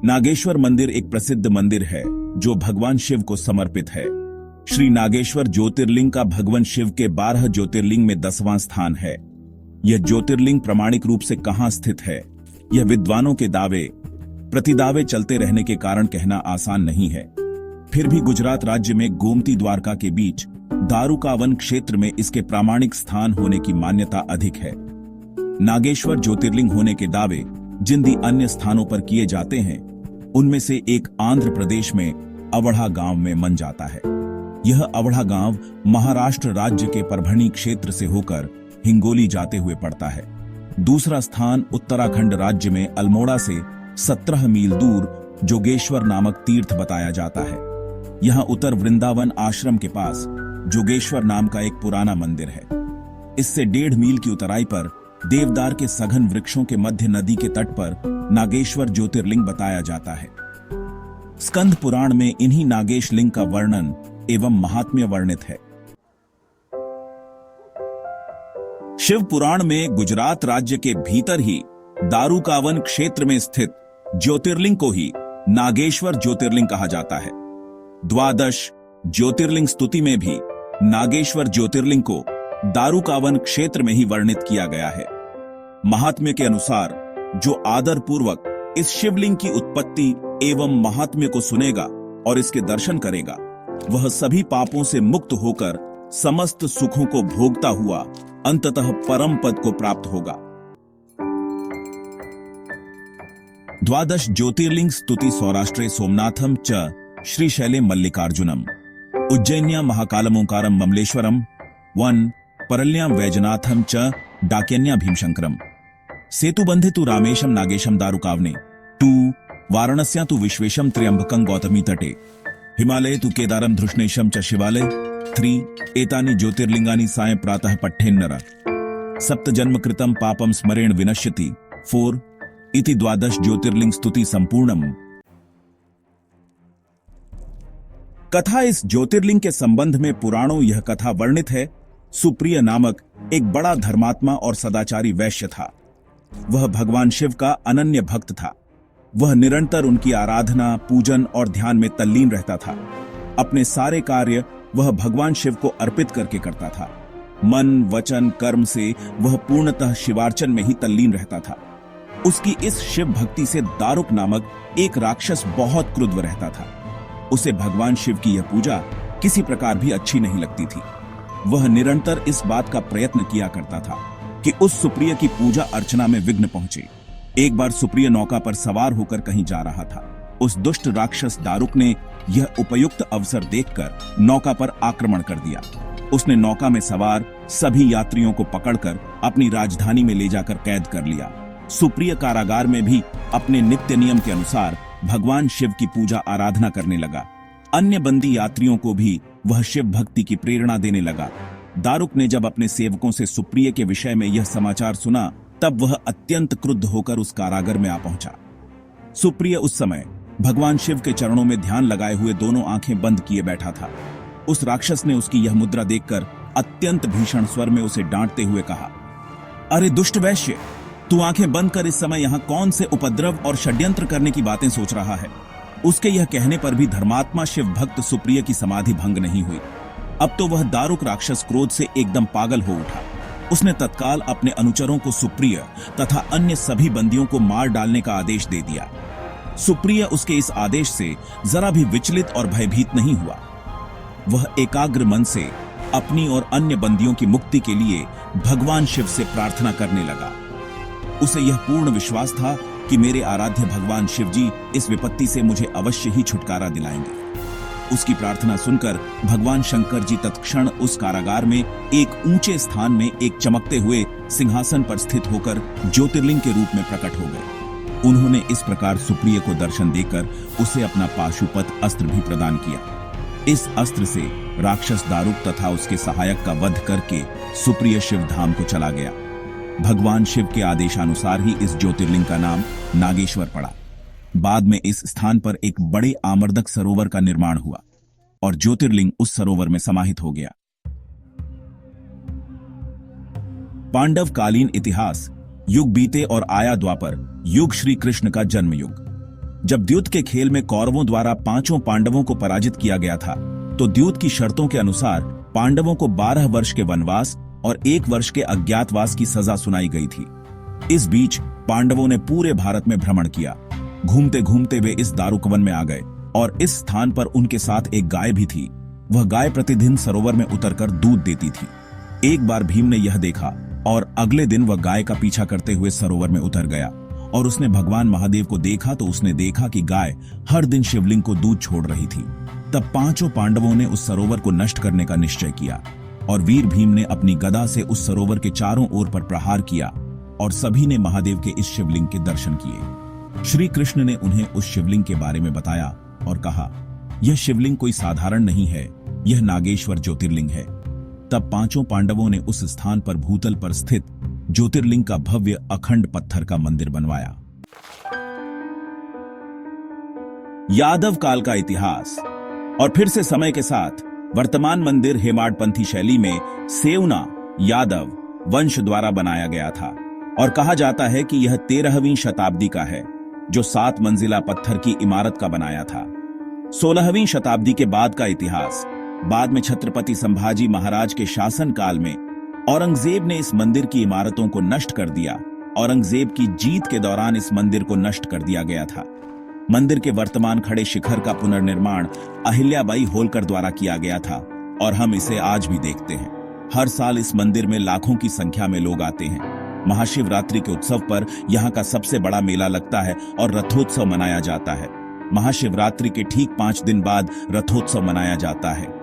नागेश्वर मंदिर एक प्रसिद्ध मंदिर है जो भगवान शिव को समर्पित है। श्री नागेश्वर ज्योतिर्लिंग का भगवान शिव के 12 ज्योतिर्लिंग में 10वां स्थान है। यह ज्योतिर्लिंग प्रामाणिक रूप से कहां स्थित है, यह विद्वानों के दावे प्रतिदावे चलते रहने के कारण कहना आसान नहीं है। फिर भी गुजरात राज्य में गोमती द्वारका के बीच दारुकावन क्षेत्र में इसके प्रामाणिक स्थान होने की मान्यता अधिक है। नागेश्वर ज्योतिर्लिंग होने के दावे जिन भी अन्य स्थानों पर किए जाते हैं, उनमें से एक आंध्र प्रदेश में अवढ़ा गांव में मन जाता है। यह अवढ़ा गांव महाराष्ट्र राज्य के परभणी क्षेत्र से होकर हिंगोली जाते हुए पड़ता है। दूसरा स्थान उत्तराखंड राज्य में अल्मोड़ा से 17 मील दूर जोगेश्वर नामक तीर्थ बताया जाता है। यहां उत्तर वृंदावन आश्रम के पास जोगेश्वर नाम का एक पुराना मंदिर है। इससे 1.5 मील की उतराई पर देवदार के सघन वृक्षों के मध्य नदी के तट पर नागेश्वर ज्योतिर्लिंग बताया जाता है। स्कंद पुराण में इन्हीं नागेश लिंग का वर्णन एवं महात्म्य वर्णित है। शिव पुराण में गुजरात राज्य के भीतर ही दारुकावन क्षेत्र में स्थित ज्योतिर्लिंग को ही नागेश्वर ज्योतिर्लिंग कहा जाता है। द्वादश ज्योतिर्लिंग स्तुति में भी नागेश्वर ज्योतिर्लिंग को दारुकावन क्षेत्र में ही वर्णित किया गया है। महात्म्य के अनुसार जो आदर पूर्वक इस शिवलिंग की उत्पत्ति एवं महात्म्य को सुनेगा और इसके दर्शन करेगा, वह सभी पापों से मुक्त होकर समस्त सुखों को भोगता हुआ अंततः परम पद को प्राप्त होगा। द्वादश ज्योतिर्लिंग स्तुति सौराष्ट्रे सोमनाथम च श्रीशैले मल्लिकार्जुनम उज्जैन्या महाकालमोंकारम ममलेश्वरम 1 परल्यां वैजनाथम च डाक्यन्या भीमशंकरम सेतुबंधे तु रामेशम नागेशम दारुकावने 2 वाराणस्या तु विश्वेशम त्र्यंबकं गौतमी तटे हिमालये तु केदारम धृष्णेशम च शिवालय 3 एतानि ज्योतिर्लिंगानि सायं प्रातः पठ्येन्नर सप्त जन्म कृतं पापम स्मरेण विनश्यति 4 इति द्वादश ज्योतिर्लिंग स्तुति संपूर्णम। कथा इस ज्योतिर्लिंग के संबंध में पुराणों यह कथा वर्णित है। सुप्रिय नामक एक बड़ा धर्मात्मा और सदाचारी वैश्य था। वह भगवान शिव का अनन्य भक्त था। वह निरंतर उनकी आराधना, पूजन और ध्यान में तल्लीन रहता था। अपने सारे कार्य वह भगवान शिव को अर्पित करके करता था। मन, वचन, कर्म से वह पूर्णतः शिवार्चन में ही तल्लीन रहता था। उसकी इस शिव भक्ति से दारुक नामक एक राक्षस बहुत क्रुद्ध रहता था। उसे भगवान शिव की यह पूजा किसी प्रकार भी अच्छी नहीं लगती थी। वह निरंतर इस बात का प्रयत्न किया करता था कि उस सुप्रिय की पूजा अर्चना में विघ्न पहुंचे। एक बार सुप्रिय नौका पर सवार होकर कहीं जा रहा था। उस दुष्ट राक्षस दारुक ने यह उपयुक्त अवसर देखकर नौका पर आक्रमण कर दिया। उसने नौका में सवार सभी यात्रियों को पकड़कर अपनी राजधानी में ले जाकर कैद कर लिया। सुप्रिय कारागार में भी अपने नित्य नियम के अनुसार भगवान शिव की पूजा आराधना करने लगा। अन्य बंदी यात्रियों को भी वह शिव भक्ति की प्रेरणा देने लगा। दारुक ने जब अपने सेवकों से सुप्रिय के विषय में यह समाचार सुना, तब वह अत्यंत क्रुद्ध होकर उस कारागार में आ पहुंचा। सुप्रिय उस समय भगवान शिव के चरणों में ध्यान लगाए हुए दोनों आंखें बंद किए बैठा था। उस राक्षस ने उसकी यह मुद्रा देखकर अत्यंत भीषण स्वर में उसे डांटते हुए कहा, अरे दुष्ट वैश्य, तू आंखें बंद कर इस समय यहाँ कौन से उपद्रव और षड्यंत्र करने की बातें सोच रहा है। उसके यह कहने पर भी धर्मात्मा शिव भक्त सुप्रिय की समाधि भंग नहीं हुई। अब तो वह दारुक राक्षस क्रोध से एकदम पागल हो उठा। उसने तत्काल अपने अनुचरों को सुप्रिय तथा अन्य सभी बंदियों को मार डालने का आदेश दे दिया। सुप्रिय उसके इस आदेश से जरा भी विचलित और भयभीत नहीं हुआ। वह एकाग्र मन से अपनी और अन्य बंदियों की मुक्ति के लिए भगवान शिव से प्रार्थना करने लगा। उसे यह पूर्ण विश्वास था कि मेरे आराध्य भगवान शिव जी इस विपत्ति से मुझे अवश्य ही छुटकारा दिलाएंगे। उसकी प्रार्थना सुनकर भगवान शंकर जी तत्क्षण उस कारागार में एक ऊंचे स्थान में एक चमकते हुए सिंहासन पर स्थित होकर ज्योतिर्लिंग के रूप में प्रकट हो गए। उन्होंने इस प्रकार सुप्रिय को दर्शन देकर उसे अपना पाशुपत अस्त्र भी प्रदान किया। इस अस्त्र से राक्षस दारुक तथा उसके सहायक का वध करके सुप्रिय शिव धाम को चला गया। भगवान शिव के आदेशानुसार ही इस ज्योतिर्लिंग का नाम नागेश्वर पड़ा। बाद में इस स्थान पर एक बड़े आमर्दक सरोवर का निर्माण हुआ और ज्योतिर्लिंग उस सरोवर में समाहित हो गया। पांडव कालीन इतिहास, युग बीते और आया द्वापर युग, श्री कृष्ण का जन्म युग। जब द्यूत के खेल में कौरवों द्वारा 5 पांडवों को पराजित किया गया था, तो द्यूत की शर्तों के अनुसार पांडवों को 12 वर्ष के वनवास और 1 वर्ष के अज्ञातवास की सजा सुनाई गई थी। इस बीच पांडवों ने पूरे भारत में भ्रमण किया। घूमते घूमते वे इस दारुकवन में आ गए और इस स्थान पर उनके साथ एक गाय भी थी। वह गाय प्रतिदिन सरोवर में उतरकर दूध देती थी। एक बार भीम ने यह देखा और अगले दिन वह गाय का पीछा करते हुए सरोवर में उतर गया और उसने भगवान महादेव को देखा तो उसने देखा कि गाय हर दिन शिवलिंग को दूध छोड़ रही थी। तब 5 पांडवों ने उस सरोवर को नष्ट करने का निश्चय किया और वीर भीम ने अपनी गदा से उस सरोवर के चारों ओर पर प्रहार किया और सभी ने महादेव के इस शिवलिंग के दर्शन किए। श्री कृष्ण ने उन्हें उस शिवलिंग के बारे में बताया और कहा, यह शिवलिंग कोई साधारण नहीं है, यह नागेश्वर ज्योतिर्लिंग है। तब 5 पांडवों ने उस स्थान पर भूतल पर स्थित ज्योतिर्लिंग का भव्य अखंड पत्थर का मंदिर बनवाया। यादव काल का इतिहास। और फिर से समय के साथ वर्तमान मंदिर हेमाडपंथी शैली में सेवना यादव वंश द्वारा बनाया गया था और कहा जाता है कि यह 13वीं शताब्दी का है, जो 7 मंजिला पत्थर की इमारत का बनाया था। 16वीं शताब्दी के बाद का इतिहास। बाद में छत्रपति संभाजी महाराज के शासन काल में औरंगजेब ने इस मंदिर की इमारतों को नष्ट कर दिया। औरंगजेब की जीत के दौरान इस मंदिर को नष्ट कर दिया गया था। मंदिर के वर्तमान खड़े शिखर का पुनर्निर्माण अहिल्याबाई होलकर द्वारा किया गया था और हम इसे आज भी देखते हैं। हर साल इस मंदिर में लाखों की संख्या में लोग आते हैं। महाशिवरात्रि के उत्सव पर यहाँ का सबसे बड़ा मेला लगता है और रथोत्सव मनाया जाता है। महाशिवरात्रि के ठीक 5 दिन बाद रथोत्सव मनाया जाता है।